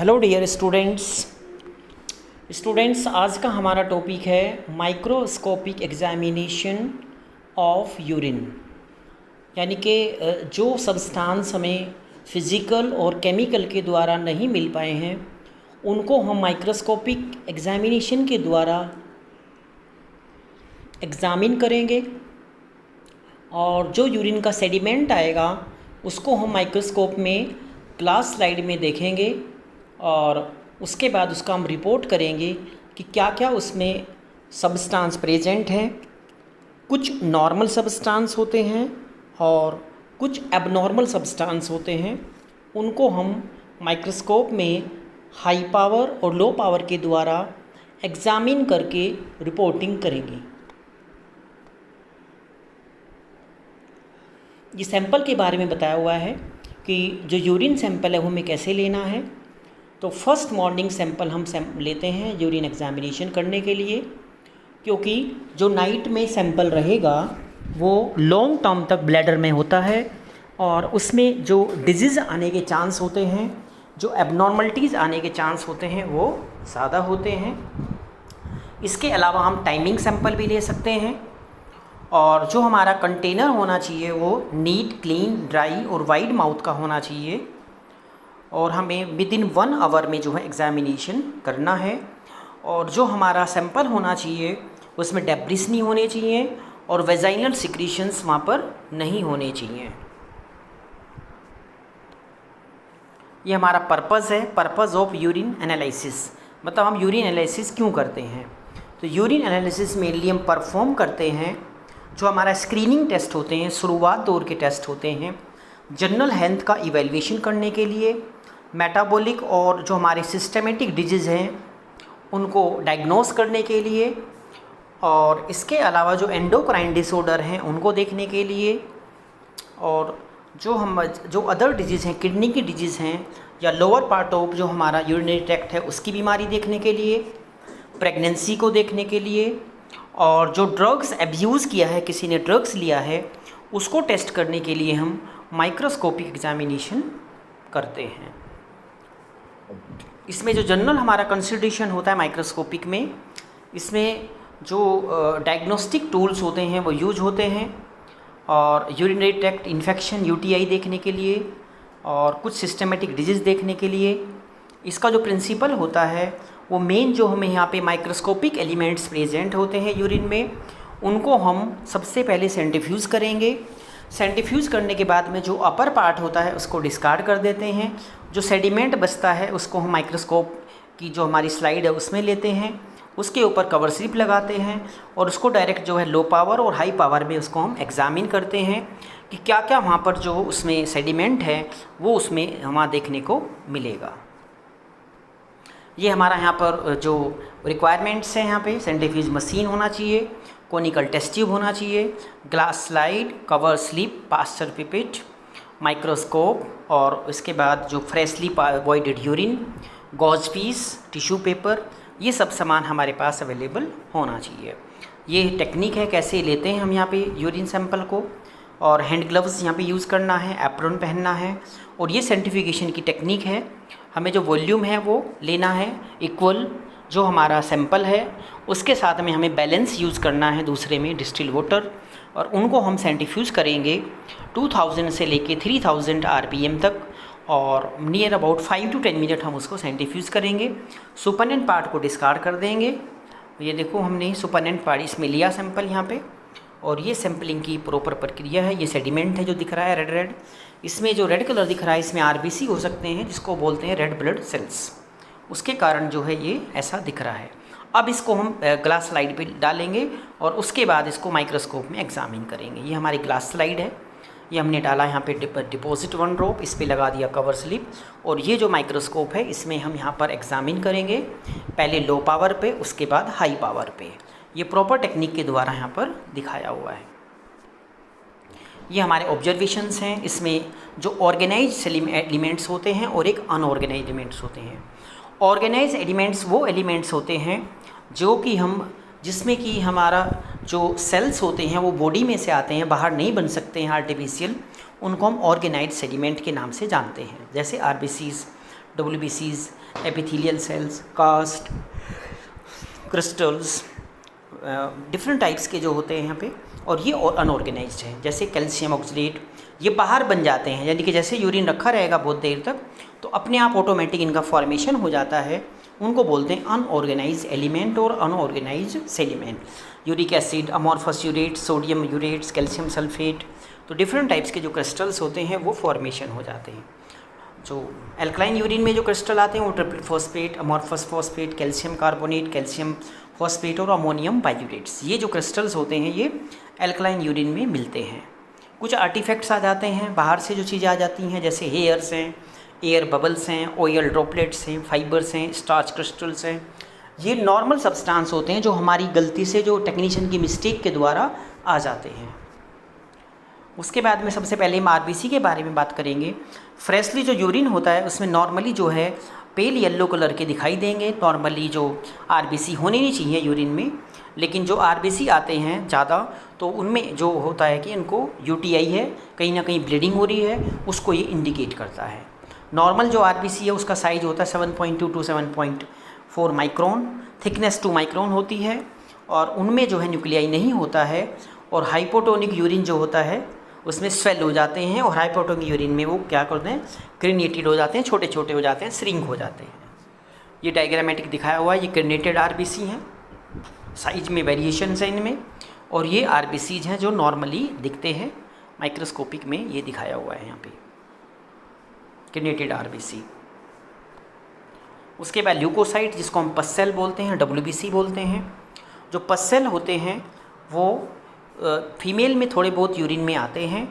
Hello dear students आज का हमारा टॉपिक है माइक्रोस्कोपिक एग्जामिनेशन ऑफ यूरिन। यानी कि जो सब्सटेंस हमें फिज़िकल और केमिकल के द्वारा नहीं मिल पाए हैं उनको हम माइक्रोस्कोपिक एग्जामिनेशन के द्वारा एग्ज़ामिन करेंगे, और जो यूरिन का सेडिमेंट आएगा उसको हम माइक्रोस्कोप में ग्लास स्लाइड में देखेंगे और उसके बाद उसका हम रिपोर्ट करेंगे कि क्या क्या उसमें सब्सटेंस प्रेजेंट हैं। कुछ नॉर्मल सब्सटेंस होते हैं और कुछ एबनॉर्मल सब्सटेंस होते हैं, उनको हम माइक्रोस्कोप में हाई पावर और लो पावर के द्वारा एग्ज़ामिन करके रिपोर्टिंग करेंगे। ये सैंपल के बारे में बताया हुआ है कि जो यूरिन सैंपल है वो हमें कैसे लेना है। तो फर्स्ट मॉर्निंग सैंपल हम लेते हैं यूरिन एग्जामिनेशन करने के लिए, क्योंकि जो नाइट में सैंपल रहेगा वो लॉन्ग टर्म तक ब्लैडर में होता है और उसमें जो डिजीज़ आने के चांस होते हैं, जो एबनॉर्मलिटीज़ आने के चांस होते हैं वो ज़्यादा होते हैं। इसके अलावा हम टाइमिंग सैंपल भी ले सकते हैं, और जो हमारा कंटेनर होना चाहिए वो नीट, क्लीन, ड्राई और वाइड माउथ का होना चाहिए, और हमें विदिन 1 आवर में जो है एग्ज़ामिनेशन करना है। और जो हमारा सैंपल होना चाहिए उसमें डेब्रिस नहीं होने चाहिए और वेजाइनल सिक्रीशंस वहाँ पर नहीं होने चाहिए। ये हमारा पर्पज़ है, पर्पज़ ऑफ यूरिन एनालिसिस। मतलब हम यूरिन एनालिसिस क्यों करते हैं। तो यूरिन एनालिसिस मेनली हम परफॉर्म करते हैं जो हमारा स्क्रीनिंग टेस्ट होते हैं, शुरुआत दौर के टेस्ट होते हैं, जनरल हेल्थ का इवैल्यूएशन करने के लिए, मेटाबॉलिक और जो हमारे सिस्टमेटिक डिजीज़ हैं उनको डायग्नोस करने के लिए, और इसके अलावा जो एंडोक्राइन डिसऑर्डर हैं उनको देखने के लिए, और जो अदर डिजीज़ हैं, किडनी की डिजीज़ हैं या लोअर पार्ट ऑफ जो हमारा यूरिनरी ट्रैक्ट है उसकी बीमारी देखने के लिए, प्रेगनेंसी को देखने के लिए, और जो ड्रग्स एब्यूज़ किया है, किसी ने ड्रग्स लिया है उसको टेस्ट करने के लिए हम माइक्रोस्कोपिक एग्जामिनेशन करते हैं। इसमें जो जनरल हमारा कंसिडरेशन होता है माइक्रोस्कोपिक में, इसमें जो डायग्नोस्टिक टूल्स होते हैं वो यूज होते हैं, और यूरिनरी ट्रैक्ट इन्फेक्शन यूटीआई देखने के लिए और कुछ सिस्टमेटिक डिजीज़ देखने के लिए। इसका जो प्रिंसिपल होता है वो मेन जो हमें यहाँ पे माइक्रोस्कोपिक एलिमेंट्स प्रेजेंट होते हैं यूरिन में, उनको हम सबसे पहले सेंट्रीफ्यूज़ करेंगे। सेंट्रीफ्यूज़ करने के बाद में जो अपर पार्ट होता है उसको डिस्कार्ड कर देते हैं। जो सेडिमेंट बचता है उसको हम माइक्रोस्कोप की जो हमारी स्लाइड है उसमें लेते हैं, उसके ऊपर कवर स्लिप लगाते हैं और उसको डायरेक्ट जो है लो पावर और हाई पावर में उसको हम एग्ज़ामिन करते हैं कि क्या क्या वहाँ पर जो उसमें सेडिमेंट है वो उसमें हमें देखने को मिलेगा। ये हमारा यहाँ पर जो रिक्वायरमेंट्स हैं, यहाँ पे सेंट्रीफ्यूज मशीन होना चाहिए, कोनिकल टेस्ट ट्यूब होना चाहिए, glass slide, cover slip, Pasteur pipette, microscope, और इसके बाद जो freshly voided urine, gauze piece, tissue paper, ये सब सामान हमारे पास अवेलेबल होना चाहिए। ये टेक्निक है कैसे लेते हैं हम यहाँ पे यूरिन सैंपल को, और हैंड ग्लव्स यहाँ पे यूज़ करना है, एप्रॉन पहनना है, और ये सेंट्रीफ्यूगेशन की टेक्निक है। हमें जो वॉल्यूम है वो लेना है इक्वल, जो हमारा सैंपल है उसके साथ में हमें बैलेंस यूज़ करना है दूसरे में डिस्टिल वाटर, और उनको हम सेंट्रीफ्यूज़ करेंगे 2000 से लेके 3000 आरपीएम तक, और नियर अबाउट 5 to 10 मिनट हम उसको सेंट्रीफ्यूज़ करेंगे। सुपरनेंट पार्ट को डिस्कार्ड कर देंगे। ये देखो हमने सुपरनेंट पार्ट इसमें लिया सैंपल यहाँ पे, और ये सैम्पलिंग की प्रॉपर प्रक्रिया है। ये सेडिमेंट है जो दिख रहा है रेड रेड, इसमें जो रेड कलर दिख रहा है इसमें आरबीसी हो सकते हैं जिसको बोलते हैं रेड ब्लड सेल्स, उसके कारण जो है ये ऐसा दिख रहा है। अब इसको हम ग्लास स्लाइड पे डालेंगे और उसके बाद इसको माइक्रोस्कोप में एग्जामिन करेंगे। ये हमारी ग्लास स्लाइड है, ये हमने डाला यहाँ पे डिपॉजिट 1 ड्रॉप, इस पे लगा दिया कवर स्लिप, और ये जो माइक्रोस्कोप है इसमें हम यहाँ पर एग्जामिन करेंगे, पहले लो पावर पे उसके बाद हाई पावर पे। ये प्रॉपर टेक्निक के द्वारा यहाँ पर दिखाया हुआ है। ये हमारे ऑब्जर्वेशंस हैं। इसमें जो ऑर्गेनाइज एलिमेंट्स होते हैं और एक अनऑर्गेनाइज एलिमेंट्स होते हैं। ऑर्गेनाइज एलिमेंट्स वो एलिमेंट्स होते हैं जो कि जिसमें कि हमारा जो सेल्स होते हैं वो बॉडी में से आते हैं, बाहर नहीं बन सकते हैं आर्टिफिशियल, उनको हम ऑर्गेनाइज एलिमेंट के नाम से जानते हैं, जैसे RBCs, WBCs, epithelial cells, cast, crystals, different types के जो होते हैं यहाँ पे। और ये अनऑर्गेनाइज्ड है, जैसे कैल्शियम ऑक्सलेट, ये बाहर बन जाते हैं, यानी कि जैसे यूरिन रखा रहेगा बहुत देर तक तो अपने आप ऑटोमेटिक इनका फॉर्मेशन हो जाता है। उनको बोलते हैं अनऑर्गेनाइज्ड एलिमेंट और unorganised sediment. Uric acid, amorphous urate, sodium urates, calcium sulphate, तो डिफरेंट टाइप्स के जो क्रिस्टल्स होते हैं वो फॉर्मेशन हो जाते हैं। जो एल्कलाइन यूरिन में जो क्रिस्टल आते हैं वो triple phosphate, amorphous phosphate, calcium carbonate, calcium phosphate और अमोनियम बाइयूरेट्स, ये जो क्रिस्टल्स होते हैं ये एल्कलाइन यूरिन में मिलते हैं। कुछ आर्टिफैक्ट्स आ जाते हैं, बाहर से जो चीज़ें आ जाती हैं, जैसे हेयर्स हैं, एयर बबल्स हैं, ऑयल ड्रॉपलेट्स हैं, फाइबर्स हैं, स्टार्च क्रिस्टल्स हैं। ये नॉर्मल सब्सटेंस होते हैं जो हमारी गलती से, जो टेक्नीशियन की मिस्टेक के द्वारा आ जाते हैं। उसके बाद में सबसे पहले हम आरबीसी के बारे में बात करेंगे। फ्रेशली जो यूरिन होता है उसमें नॉर्मली जो है पेल येलो कलर के दिखाई देंगे। नॉर्मली जो आरबीसी होने नहीं चाहिए यूरिन में, लेकिन जो आरबीसी आते हैं ज़्यादा तो उनमें जो होता है कि इनको यूटीआई है, कहीं ना कहीं ब्लीडिंग हो रही है, उसको ये इंडिकेट करता है। नॉर्मल जो आरबीसी है उसका साइज़ होता है 7.2 to 7.4 माइक्रोन, थिकनेस 2 माइक्रोन होती है और उनमें जो है न्यूक्लियाई नहीं होता है। और हाइपोटोनिक यूरिन जो होता है उसमें स्वेल हो जाते हैं और हाइपोटोनिक यूरिन में वो क्या करते हैं, क्रिनेटेड हो जाते हैं, छोटे छोटे हो जाते हैं, श्रिंक हो जाते हैं। ये डायग्रामेटिक दिखाया हुआ है, ये क्रिनेटेड आरबीसी हैं, साइज में वेरिएशंस हैं इनमें। और ये आरबीसीज हैं जो नॉर्मली दिखते हैं, माइक्रोस्कोपिक में ये दिखाया हुआ है यहाँ पे क्रिनेटेड आरबीसी। उसके बाद ल्यूकोसाइट, जिसको हम पस सेल बोलते हैं, WBC बोलते हैं। जो पस सेल होते हैं वो फीमेल में थोड़े बहुत यूरिन में आते हैं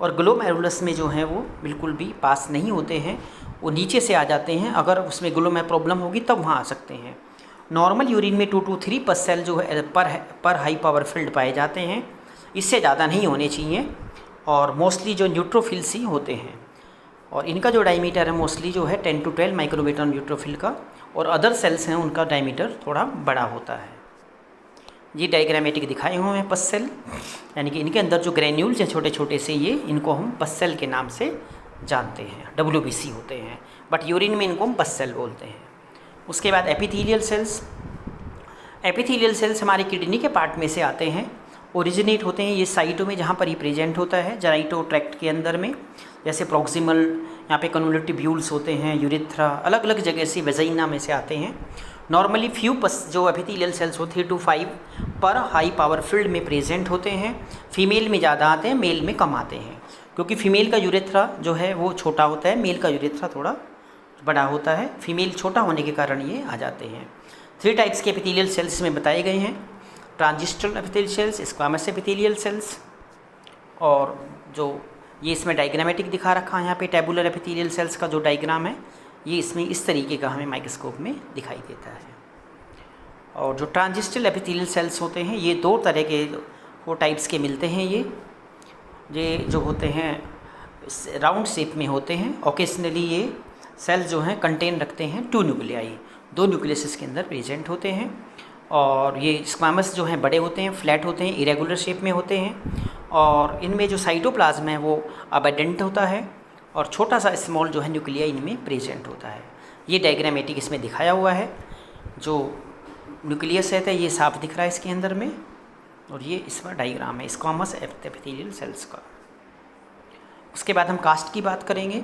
और ग्लोमेरुलस में जो है वो बिल्कुल भी पास नहीं होते हैं, वो नीचे से आ जाते हैं। अगर उसमें ग्लोमेर प्रॉब्लम होगी तब वहाँ आ सकते हैं। नॉर्मल यूरिन में 2 to 3 पस सेल जो है पर हाई पावर फील्ड पाए जाते हैं, इससे ज़्यादा नहीं होने चाहिए। और मोस्टली जो न्यूट्रोफिल्स ही होते हैं और इनका जो डायमीटर है मोस्टली जो है 10 to 12 माइक्रोमीटर न्यूट्रोफिल का, और अदर सेल्स हैं उनका डायमीटर थोड़ा बड़ा होता है। ये डायग्रामेटिक दिखाए हुए हैं पस सेल, यानी कि इनके अंदर जो ग्रेन्यूल्स हैं छोटे छोटे से, ये इनको हम पस सेल के नाम से जानते हैं, WBC होते हैं, बट यूरिन में इनको हम पस सेल बोलते हैं। उसके बाद एपिथेलियल सेल्स। एपिथेलियल सेल्स हमारे किडनी के पार्ट में से आते हैं, ओरिजिनेट होते हैं ये साइटों में जहाँ पर ही प्रेजेंट होता है, जेनाइटो ट्रैक्ट के अंदर में, जैसे प्रोक्सिमल, यहाँ पे कन्वोल्यूटिव ब्यूल्स होते हैं, यूरेथ्रा, अलग अलग जगह से, वेजाइना में से आते हैं। नॉर्मली फ्यू जो एपिथेलियल सेल्स होते हैं 3 to 5 पर हाई पावर फील्ड में प्रेजेंट होते हैं। फीमेल में ज़्यादा आते हैं, मेल में कम आते हैं, क्योंकि फीमेल का यूरेथ्रा जो है वो छोटा होता है, मेल का यूरेथ्रा थोड़ा बड़ा होता है। फीमेल छोटा होने के कारण ये आ जाते हैं। 3 टाइप्स के एपिथेलियल सेल्स में बताए गए हैं, transitional epithelial cells, squamous epithelial cells, और जो ये इसमें डायग्रामेटिक दिखा रखा है यहाँ पे टेबुलर एपिथेलियल सेल्स का जो डायग्राम है, ये इसमें इस तरीके का हमें माइक्रोस्कोप में दिखाई देता है। और जो ट्रांजिस्टल एपिथेलियल सेल्स होते हैं ये 2 तरह के, 4 टाइप्स के मिलते हैं। ये जो होते हैं राउंड शेप में होते हैं। ओकेजनली ये सेल्स जो हैं कंटेन रखते हैं 2 न्यूक्लियाई, 2 न्यूक्लियस के अंदर प्रेजेंट होते हैं। और ये स्क्वामस जो हैं बड़े होते हैं, फ्लैट होते हैं, इरेगुलर शेप में होते हैं, और इनमें जो साइटोप्लाज्म है वो अबेडेंट होता है, और छोटा सा स्मॉल जो है न्यूक्लिया इनमें प्रेजेंट होता है। ये डायग्रामेटिक इसमें दिखाया हुआ है, जो न्यूक्लियस है ये साफ दिख रहा है इसके अंदर में, और ये इसमें डायग्राम है स्क्वामस एपिथेलियल सेल्स का। उसके बाद हम कास्ट की बात करेंगे।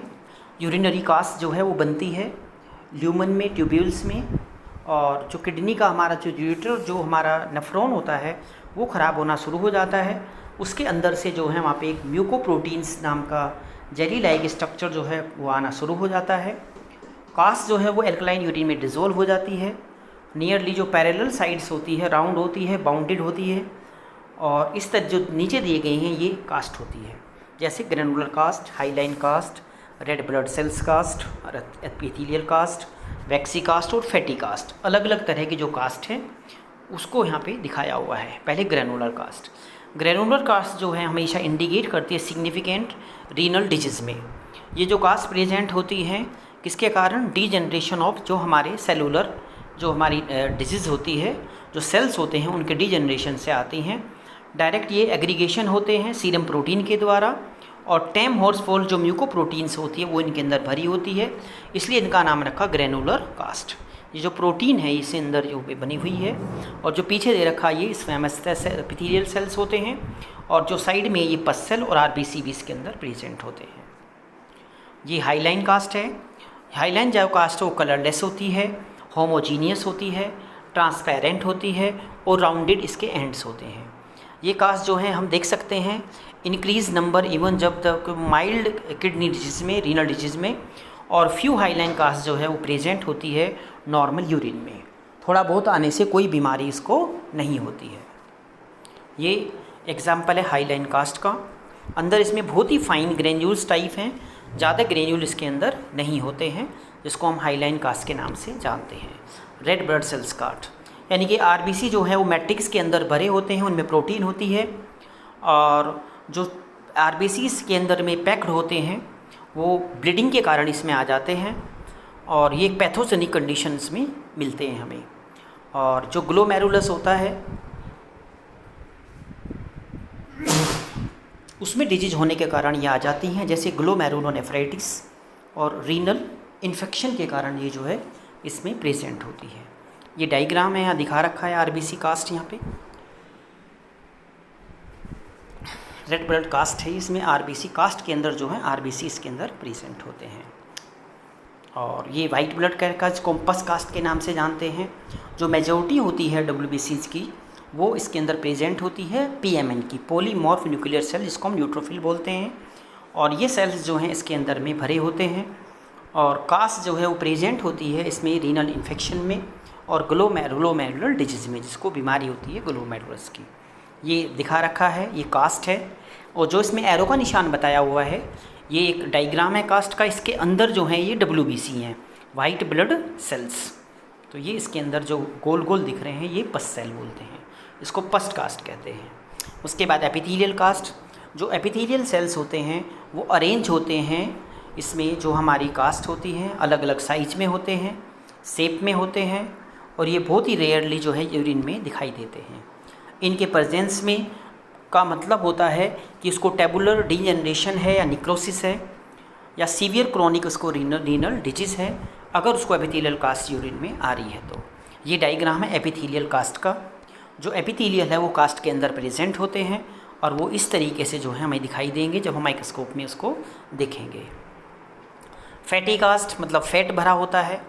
यूरिनरी कास्ट जो है वो बनती है ल्यूमन में, ट्यूब्यूल्स में, और जो किडनी का हमारा जो यूरेटर, जो हमारा नेफ्रॉन होता है वो ख़राब होना शुरू हो जाता है। उसके अंदर से जो है वहाँ पे एक म्यूकोप्रोटीन्स नाम का जेली लाइक स्ट्रक्चर जो है वो आना शुरू हो जाता है। कास्ट जो है वो एल्कलाइन यूरिन में डिज़ोल्व हो जाती है। नियरली जो पैरेलल साइड्स होती है, राउंड होती है, बाउंडेड होती है, और इस तरह जो नीचे दिए गए हैं ये कास्ट होती है, जैसे granular cast, hyaline cast, red blood cells cast, epithelial cast, waxy cast और फैटी कास्ट। अलग अलग तरह की जो कास्ट है उसको यहाँ पे दिखाया हुआ है। पहले ग्रेनुलर कास्ट। ग्रेनुलर कास्ट जो है हमेशा इंडिकेट करती है सिग्निफिकेंट रीनल डिजीज़ में। ये जो कास्ट प्रेजेंट होती हैं किसके कारण, डीजनरेशन ऑफ जो हमारे सेलुलर जो हमारी डिजीज़ होती है, जो सेल्स होते हैं उनके डीजनरेशन से आती हैं। डायरेक्ट ये एग्रीगेशन होते हैं सीरम प्रोटीन के द्वारा, और टेम हॉर्सफॉल जो म्यूकोप्रोटीन्स होती है वो इनके अंदर भरी होती है, इसलिए इनका नाम रखा ग्रेनुलर कास्ट। ये जो प्रोटीन है इसे अंदर जो बनी हुई है, और जो पीछे दे रखा ये स्क्वैमस एपिथेलियल सेल्स होते हैं, और जो साइड में ये पस सेल और आरबीसी भी इसके अंदर प्रेजेंट होते हैं। ये हाईलाइन कास्ट है। हाईलाइन जो कास्ट है वो कलरलेस होती है, होमोजीनियस होती है, ट्रांसपेरेंट होती है और राउंडेड इसके एंड्स होते हैं। ये कास्ट जो है हम देख सकते हैं इंक्रीज नंबर इवन जब तक माइल्ड किडनी डिजीज़ में, रीनल डिजीज़ में, और फ्यू हाईलाइन कास्ट जो है वो प्रेजेंट होती है नॉर्मल यूरिन में। थोड़ा बहुत आने से कोई बीमारी इसको नहीं होती है। ये एग्जाम्पल है हाईलाइन कास्ट का। अंदर इसमें बहुत ही फाइन ग्रेन्यूल्स टाइप हैं, ज़्यादा ग्रेन्यूल इसके अंदर नहीं होते हैं, जिसको हम हाईलाइन कास्ट के नाम से जानते हैं। रेड ब्लड सेल्स कास्ट यानी कि आरबीसी जो है वो मैट्रिक्स के अंदर भरे होते हैं, उनमें प्रोटीन होती है, और जो आरबीसीज के अंदर में पैक्ड होते हैं वो ब्लीडिंग के कारण इसमें आ जाते हैं, और ये एक पैथोजेनिक कंडीशंस में मिलते हैं हमें। और जो ग्लोमेरुलस होता है उसमें डिजीज होने के कारण ये आ जाती हैं, जैसे ग्लोमेरुलोनेफ्राइटिस और रीनल इन्फेक्शन के कारण ये जो है इसमें प्रेजेंट होती है। ये डायग्राम है, यहाँ दिखा रखा है आरबीसी कास्ट। यहाँ पे रेड ब्लड कास्ट है, इसमें आरबीसी कास्ट के अंदर जो है आरबीसी इसके अंदर प्रेजेंट होते हैं। और ये वाइट ब्लड का कॉम्पस कास्ट के नाम से जानते हैं। जो मेजॉरिटी होती है डब्ल्यूबीसीज की वो इसके अंदर प्रेजेंट होती है पीएमएन की, पॉलीमॉर्फ न्यूक्लियर सेल, जिसको हम न्यूट्रोफिल बोलते हैं। और ये सेल्स जो हैं इसके अंदर में भरे होते हैं, और कास्ट जो है वो प्रेजेंट होती है इसमें रीनल इन्फेक्शन में और ग्लोमेरुलर डिजीज़ में, जिसको बीमारी होती है ग्लोमेरुलस की। ये दिखा रखा है, ये कास्ट है। और जो इसमें एरो का निशान बताया हुआ है ये एक डायग्राम है कास्ट का। इसके अंदर जो है ये डब्ल्यूबीसी हैं, वाइट ब्लड सेल्स। तो ये इसके अंदर जो गोल गोल दिख रहे हैं ये पस सेल बोलते हैं, इसको पस्ट कास्ट कहते हैं। उसके बाद एपिथेलियल कास्ट। जो एपिथेलियल सेल्स होते हैं वो अरेंज होते हैं इसमें, जो हमारी कास्ट होती है अलग अलग साइज में होते हैं, शेप में होते हैं, और ये बहुत ही रेयरली जो है यूरिन में दिखाई देते हैं। इनके प्रेजेंस में का मतलब होता है कि इसको टेबुलर डीजनरेशन है या निक्रोसिस है या सीवियर क्रोनिक उसको रीनल डिजीज़ है, अगर उसको एपिथेलियल कास्ट यूरिन में आ रही है तो। ये डायग्राम है एपिथेलियल कास्ट का। जो एपिथेलियल है वो कास्ट के अंदर प्रेजेंट होते हैं, और वो इस तरीके से जो है हमें दिखाई देंगे जब हम माइक्रोस्कोप में उसको देखेंगे। फैटी कास्ट मतलब फैट भरा होता है।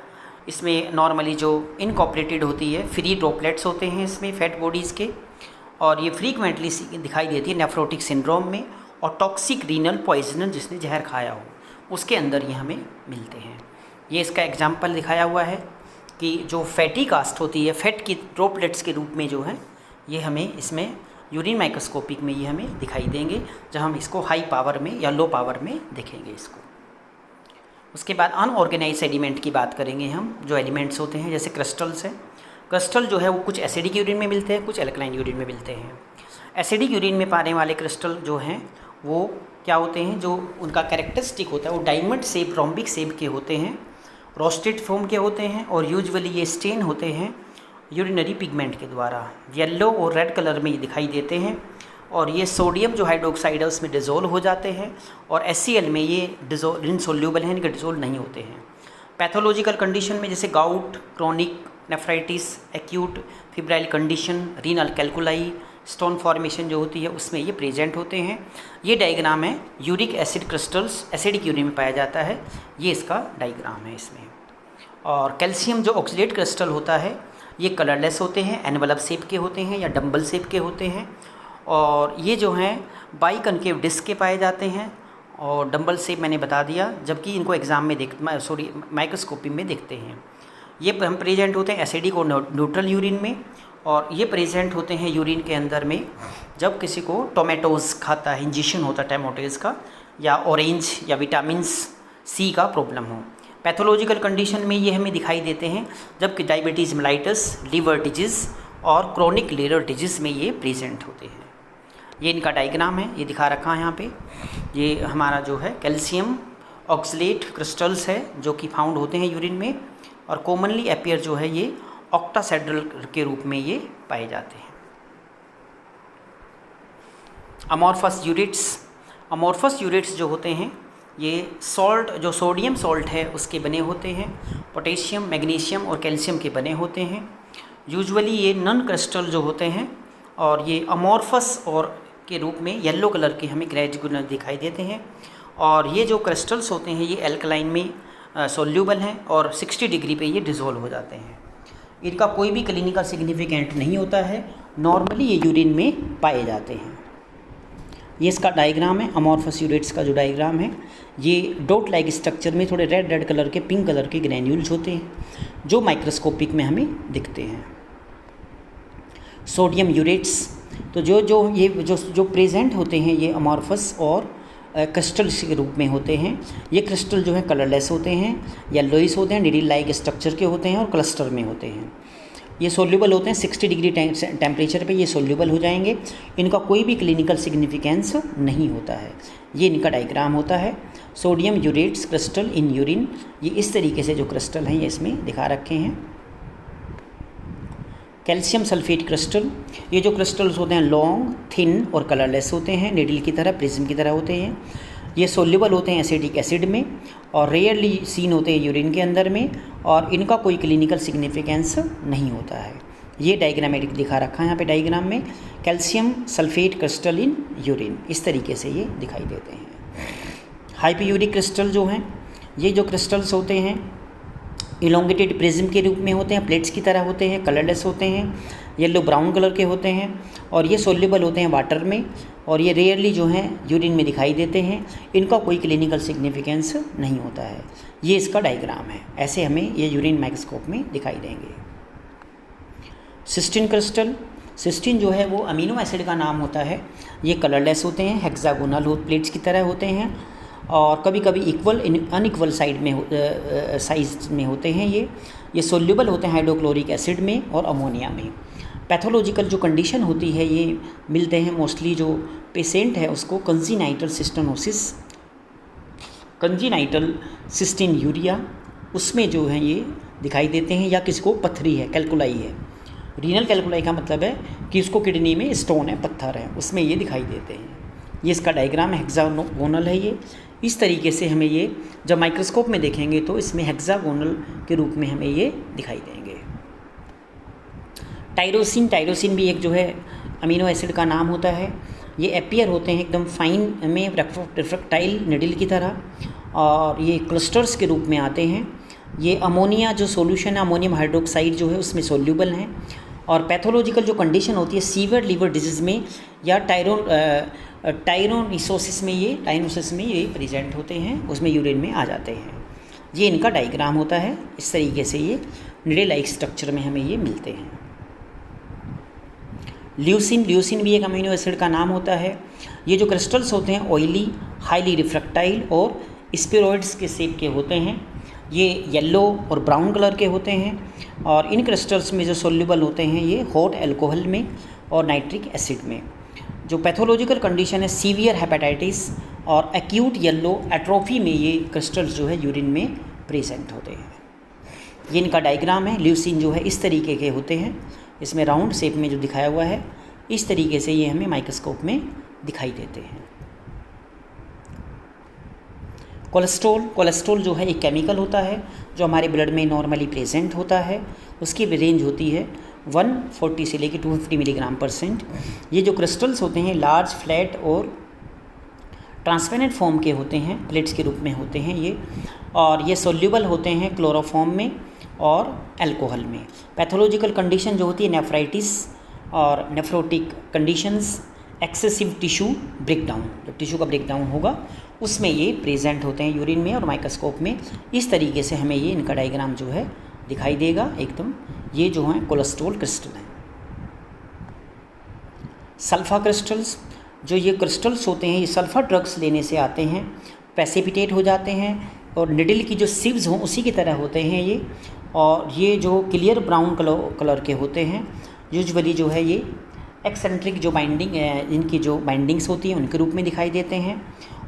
इसमें नॉर्मली जो इनकॉर्पोरेटेड होती है फ्री ड्रॉपलेट्स होते हैं इसमें फैट बॉडीज़ के, और ये फ्रीक्वेंटली दिखाई देती है नेफ्रोटिक सिंड्रोम में और टॉक्सिक रीनल पॉइजनर, जिसने जहर खाया हो उसके अंदर ये हमें मिलते हैं। ये इसका एग्जाम्पल दिखाया हुआ है कि जो फैटी कास्ट होती है फैट की ड्रॉपलेट्स के रूप में जो है ये हमें इसमें यूरिन माइक्रोस्कोपिक में ये हमें दिखाई देंगे जब हम इसको हाई पावर में या लो पावर में देखेंगे इसको। उसके बाद अनऑर्गेनाइज्ड एलिमेंट की बात करेंगे हम। जो एलिमेंट्स होते हैं जैसे क्रिस्टल्स है, क्रिस्टल जो है वो कुछ एसिडिक यूरिन में मिलते हैं, कुछ एल्कलाइन यूरिन में मिलते हैं। एसिडिक यूरिन में पाने वाले क्रिस्टल जो हैं वो क्या होते हैं, जो उनका कैरेक्टरिस्टिक होता है वो डायमंड शेप, रोम्बिक शेप के होते हैं, रोस्टेड फॉर्म के होते हैं, और यूजुअली ये स्टेन होते हैं यूरिनरी पिगमेंट के द्वारा। येलो और रेड कलर में ये दिखाई देते हैं, और ये सोडियम जो हाइड्रोक्साइड है उसमें डिज़ोल्व हो जाते हैं, और HCl में ये इनसोल्यूबल हैं, इनके डिज़ोल्व नहीं होते हैं। पैथोलॉजिकल कंडीशन में जैसे gout, chronic nephritis, acute febrile condition, renal कैल्कुलाई, stone formation जो होती है उसमें ये प्रेजेंट होते हैं। ये डायग्राम है uric acid crystals acidic urine में पाया जाता है, ये इसका डायग्राम है इसमें। और कैल्शियम जो ऑक्सीडेट क्रिस्टल होता है ये कलरलेस होते हैं, एनवलप शेप के होते हैं या डम्बल शेप के होते हैं, और ये जो हैं बाई कनकेव डिस्क के पाए जाते हैं, और डम्बल शेप मैंने बता दिया, जबकि इनको एग्ज़ाम में माइक्रोस्कोपी में देखते हैं। ये हम प्रेजेंट होते हैं एसिडिक और न्यूट्रल यूरिन में, और ये प्रेजेंट होते हैं यूरिन के अंदर में जब किसी को टोमेटोज़ खाता है, इंजेक्शन होता है टोमेटोज़ का, या ऑरेंज या विटामिन सी का प्रॉब्लम हो। पैथोलॉजिकल कंडीशन में ये हमें दिखाई देते हैं जबकि डायबिटीज़ मेलाइटस, लिवर डिजीज़ और क्रोनिक लिवर डिजीज़ में ये प्रेजेंट होते हैं। ये इनका डायग्राम है, ये दिखा रखा है यहाँ पे। ये हमारा जो है कैल्शियम ऑक्सलेट क्रिस्टल्स है जो कि फाउंड होते हैं यूरिन में, और कॉमनली अपीयर जो है ये ऑक्टासाइड्रल के रूप में ये पाए जाते हैं। अमॉर्फस यूरिट्स, अमॉर्फस यूरेट्स जो होते हैं ये सॉल्ट, जो सोडियम सॉल्ट है उसके बने होते हैं, पोटेशियम, मैग्नीशियम और कैल्शियम के बने होते हैं। यूजुअली ये नॉन क्रिस्टल जो होते हैं और ये अमॉर्फस और के रूप में येलो कलर के हमें ग्रेजुलर दिखाई देते हैं। और ये जो क्रिस्टल्स होते हैं ये एल्कलाइन में सोल्यूबल हैं और 60 डिग्री पे ये डिज़ोल्व हो जाते हैं। इनका कोई भी क्लिनिकल सिग्निफिकेंट नहीं होता है, नॉर्मली ये यूरिन में पाए जाते हैं। ये इसका डायग्राम है, अमॉर्फस यूरेट्स का जो डायग्राम है। ये डॉट लाइक स्ट्रक्चर में थोड़े रेड कलर के, पिंक कलर के ग्रैन्यूल्स होते हैं जो माइक्रोस्कोपिक में हमें दिखते हैं। सोडियम यूरेट्स तो जो प्रेजेंट होते हैं ये अमॉर्फस और क्रिस्टल्स के रूप में होते हैं। ये क्रिस्टल जो है कलरलेस होते हैं, येलोइश होते हैं, निडल लाइक स्ट्रक्चर के होते हैं और क्लस्टर में होते हैं। ये सोल्यूबल होते हैं, 60 डिग्री टेम्परेचर पे ये सोल्यूबल हो जाएंगे। इनका कोई भी क्लिनिकल सिग्निफिकेंस नहीं होता है। ये इनका डायग्राम होता है। Sodium urates crystal in urine, ये इस तरीके से जो क्रिस्टल हैं ये इसमें दिखा रखे हैं। कैल्शियम सल्फेट क्रिस्टल, ये जो क्रिस्टल्स होते हैं लॉन्ग, थिन और कलरलेस होते हैं, निडल की तरह, प्रिज्म की तरह होते हैं। ये सोल्यूबल होते हैं एसिडिक एसिड में और रेयरली सीन होते हैं यूरिन के अंदर में, और इनका कोई क्लिनिकल सिग्निफिकेंस नहीं होता है। ये डायग्रामेटिक दिखा रखा है यहाँ पे डायग्राम में, calcium sulphate crystal in urine, इस तरीके से ये दिखाई देते हैं। हाइपोयूरिक क्रिस्टल जो हैं, ये जो क्रिस्टल्स होते हैं इलोंगेटेड प्रिज्म के रूप में होते हैं, प्लेट्स की तरह होते हैं, कलरलेस होते हैं, येलो ब्राउन कलर के होते हैं और ये सोल्यूबल होते हैं वाटर में, और ये रेयरली जो हैं यूरिन में दिखाई देते हैं। इनका कोई क्लिनिकल सिग्निफिकेंस नहीं होता है। ये इसका डायग्राम है, ऐसे हमें ये यूरिन माइक्रोस्कोप में दिखाई देंगे। सिस्टीन क्रिस्टल, सिस्टीन जो है वो अमीनो एसिड का नाम होता है। ये कलरलेस होते हैं, हेक्सागोनल प्लेट्स की तरह होते हैं और कभी कभी इक्वल अनइक्वल साइड में साइज में होते हैं। ये सोल्यूबल होते हैं हाइड्रोक्लोरिक एसिड में और अमोनिया में। पैथोलॉजिकल जो कंडीशन होती है ये मिलते हैं मोस्टली जो पेशेंट है उसको कंजीनाइटल सिस्टोनोसिस, कंजीनाइटल सिस्टीन यूरिया, उसमें जो है ये दिखाई देते हैं, या किसको पथरी है, कैल्कुलाई है। रीनल कैल्कुलाई का मतलब है कि उसको किडनी में स्टोन है, पत्थर है, उसमें ये दिखाई देते हैं। ये इसका डायग्राम है, हेक्सागोनल है ये। इस तरीके से हमें ये जब माइक्रोस्कोप में देखेंगे तो इसमें हेक्सागोनल के रूप में हमें ये दिखाई देंगे। टायरोसिन, टायरोसिन भी एक जो है अमीनो एसिड का नाम होता है। ये अपीयर होते हैं एकदम फाइन में रिफ्रैक्टाइल निडल की तरह और ये क्लस्टर्स के रूप में आते हैं। ये अमोनिया जो सॉल्यूशन है, अमोनियम हाइड्रोक्साइड जो है उसमें सोल्यूबल हैं। और पैथोलॉजिकल जो कंडीशन होती है सीवियर लीवर डिजीज़ में या टायरोनिसोसिस में ये प्रेजेंट होते हैं, उसमें यूरिन में आ जाते हैं। ये इनका डायग्राम होता है। इस तरीके से ये निडल लाइक स्ट्रक्चर में हमें ये मिलते हैं। ल्यूसिन, ल्यूसिन भी एक अमीनो एसिड का नाम होता है। ये जो क्रिस्टल्स होते हैं ऑयली, हाईली रिफ्रैक्टाइल और स्पेरॉइड्स के शेप के होते हैं। ये येलो और ब्राउन कलर के होते हैं और इन क्रिस्टल्स में जो सोल्यूबल होते हैं ये हॉट अल्कोहल में और नाइट्रिक एसिड में। जो पैथोलॉजिकल कंडीशन है सीवियर हेपेटाइटिस और एक्यूट येलो एट्रोफी में ये क्रिस्टल्स जो है यूरिन में प्रेजेंट होते हैं। ये इनका डायग्राम है। ल्यूसिन जो है इस तरीके के होते हैं, इसमें राउंड शेप में जो दिखाया हुआ है इस तरीके से ये हमें माइक्रोस्कोप में दिखाई देते हैं। कोलेस्ट्रॉल, कोलेस्ट्रॉल जो है एक केमिकल होता है जो हमारे ब्लड में नॉर्मली प्रेजेंट होता है। उसकी रेंज होती है 140 से लेकर 250 मिलीग्राम%। ये जो क्रिस्टल्स होते हैं लार्ज, फ्लैट और ट्रांसपेरेंट फॉर्म के होते हैं, प्लेट्स के रूप में होते हैं ये, और ये सोल्यूबल होते हैं क्लोरोफॉर्म में और अल्कोहल में। पैथोलॉजिकल कंडीशन जो होती है नेफ्राइटिस और nephrotic conditions, excessive tissue breakdown, जब टिश्यू का ब्रेकडाउन होगा उसमें ये प्रेजेंट होते हैं यूरिन में और माइक्रोस्कोप में। इस तरीके से हमें ये इनका डायग्राम जो है दिखाई देगा एकदम। ये जो हैं कोलेस्ट्रॉल क्रिस्टल हैं। सल्फा क्रिस्टल्स, जो ये क्रिस्टल्स होते हैं ये सल्फर ड्रग्स लेने से आते हैं, प्रेसिपिटेट हो जाते हैं और निडल की जो सिव्स हों उसी की तरह होते हैं ये। और ये जो क्लियर ब्राउन कलर के होते हैं, यूजुअली जो है ये एक्सेंट्रिक जो बाइंडिंग इनकी जो बाइंडिंग्स होती हैं उनके रूप में दिखाई देते हैं।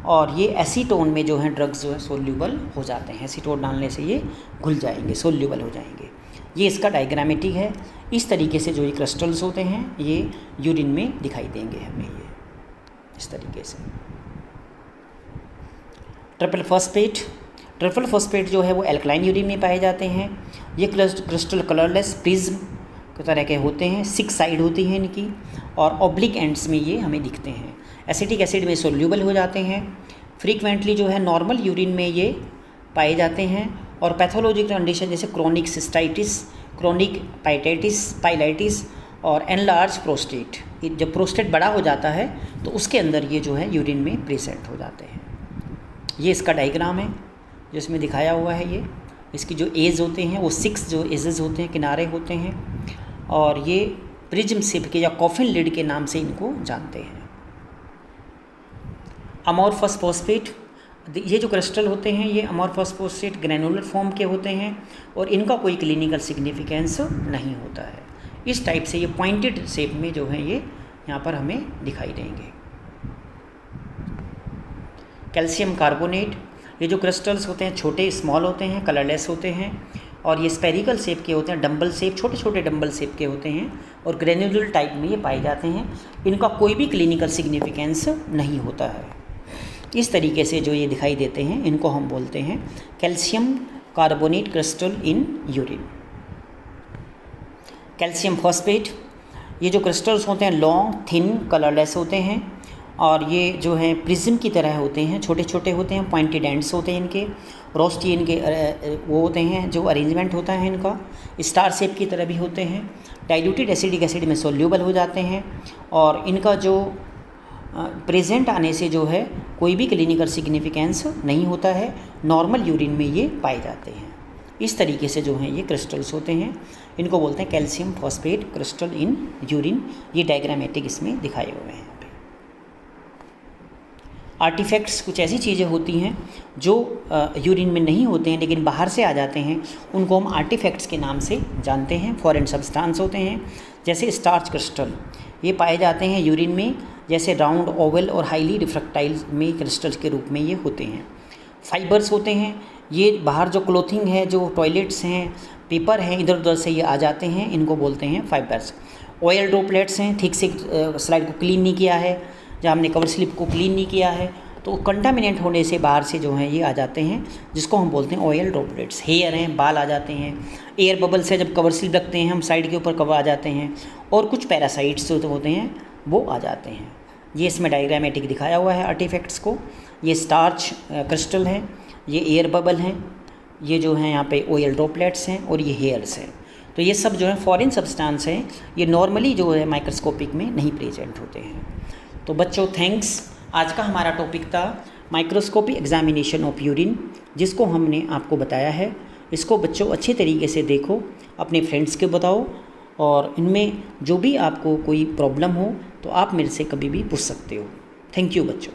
और ये एसीटोन में जो है ड्रग्स जो है सोल्यूबल हो जाते हैं, एसीटोन डालने से ये घुल जाएंगे, सोल्यूबल हो जाएंगे। ये इसका डायग्रामेटिक है। इस तरीके से जो ये क्रिस्टल्स होते हैं ये यूरिन में दिखाई देंगे हमें ये इस तरीके से। ट्रिपल फॉस्फेट जो है वो एल्कलाइन यूरिन में पाए जाते हैं। ये क्रिस्टल कलरलेस प्रिज्म की तरह के होते हैं, 6 साइड होती हैं इनकी और ऑब्लिक एंड्स में ये हमें दिखते हैं। एसिटिक एसिड में सोल्यूबल हो जाते हैं। फ्रीक्वेंटली जो है नॉर्मल यूरिन में ये पाए जाते हैं और पैथोलॉजिकल कंडीशन जैसे क्रोनिक सिस्टाइटिस, क्रोनिक पाइलाइटिस और एनलार्ज प्रोस्टेट, जब प्रोस्टेट बड़ा हो जाता है तो उसके अंदर ये जो है यूरिन में प्रेजेंट हो जाते हैं। ये इसका डायग्राम है जिसमें दिखाया हुआ है। ये इसकी जो एज होते हैं वो 6 जो एजेस होते हैं, किनारे होते हैं और ये प्रिज्म सिप के या कॉफिन लिड के नाम से इनको जानते हैं। अमोर्फस फॉस्फेट, ये जो क्रिस्टल होते हैं ये अमोर्फस फॉस्फेट ग्रैनुलर फॉर्म के होते हैं और इनका कोई क्लिनिकल सिग्निफिकेंस नहीं होता है। इस टाइप से ये पॉइंटेड शेप में जो है ये यहाँ पर हमें दिखाई देंगे। कैल्शियम कार्बोनेट, ये जो क्रिस्टल्स होते हैं छोटे स्मॉल होते हैं, कलरलेस होते हैं और ये स्पेरिकल शेप के होते हैं, डंबल शेप, छोटे छोटे डंबल शेप के होते हैं और ग्रेन्युलर टाइप में ये पाए जाते हैं। इनका कोई भी क्लिनिकल सिग्निफिकेंस नहीं होता है। इस तरीके से जो ये दिखाई देते हैं इनको हम बोलते हैं calcium carbonate crystal in urine. Calcium phosphate, ये जो क्रिस्टल्स होते हैं लॉन्ग थिन कलरलेस होते हैं और ये जो है प्रिज्म की तरह होते हैं, छोटे छोटे होते हैं, पॉइंटेड एंड्स होते हैं इनके, रोस्टी इनके वो होते हैं जो अरेंजमेंट होता है इनका, स्टार शेप की तरह भी होते हैं। डाइल्यूटेड एसिडिक एसिड में सोल्यूबल हो जाते हैं और इनका जो प्रेजेंट आने से जो है कोई भी क्लिनिकल सिग्निफिकेंस नहीं होता है, नॉर्मल यूरिन में ये पाए जाते हैं। इस तरीके से जो हैं ये क्रिस्टल्स होते हैं, इनको बोलते हैं calcium phosphate crystal in urine. ये डायग्रामेटिक इसमें दिखाए हुए हैं। आर्टिफैक्ट्स कुछ ऐसी चीज़ें होती हैं जो यूरिन में नहीं होते हैं लेकिन बाहर से आ जाते हैं, उनको हम आर्टिफैक्ट्स के नाम से जानते हैं। फॉरेन सब्सटेंस होते हैं जैसे स्टार्च क्रिस्टल, ये पाए जाते हैं यूरिन में, जैसे राउंड, ओवल और हाईली रिफ्रैक्टाइल में क्रिस्टल्स के रूप में ये होते हैं। फाइबर्स होते हैं, ये बाहर जो क्लोथिंग है, जो टॉयलेट्स हैं, पेपर हैं, इधर उधर से ये आ जाते हैं, इनको बोलते हैं फाइबर्स। ऑयल ड्रॉपलेट्स हैं, ठीक से स्लाइड को क्लीन नहीं किया है, जब हमने कवर स्लिप को क्लीन नहीं किया है तो कंटामिनेंट होने से बाहर से जो हैं ये आ जाते हैं, जिसको हम बोलते हैं ऑयल ड्रॉपलेट्स। हेयर हैं, बाल आ जाते हैं, एयर बबल से जब कवर स्लिप रखते हैं हम साइड के ऊपर कवर आ जाते हैं और कुछ पैरासाइट्स जो होते हैं वो आ जाते हैं। ये इसमें डायग्रामेटिक दिखाया हुआ है आर्टिफैक्ट्स को। ये स्टार्च क्रिस्टल है, ये एयर बबल हैं, ये जो हैं यहाँ पे ऑयल ड्रॉपलेट्स हैं और ये हेयर्स हैं। तो ये सब जो है फॉरेन सब्सटेंस हैं, ये नॉर्मली जो है माइक्रोस्कोपिक में नहीं प्रेजेंट होते हैं। तो बच्चों थैंक्स। आज का हमारा टॉपिक था माइक्रोस्कोपिक एग्जामिनेशन ऑफ यूरिन, जिसको हमने आपको बताया है। इसको बच्चों अच्छे तरीके से देखो, अपने फ्रेंड्स के बताओ और इनमें जो भी आपको कोई प्रॉब्लम हो तो आप मेरे से कभी भी पूछ सकते हो। थैंक यू बच्चों।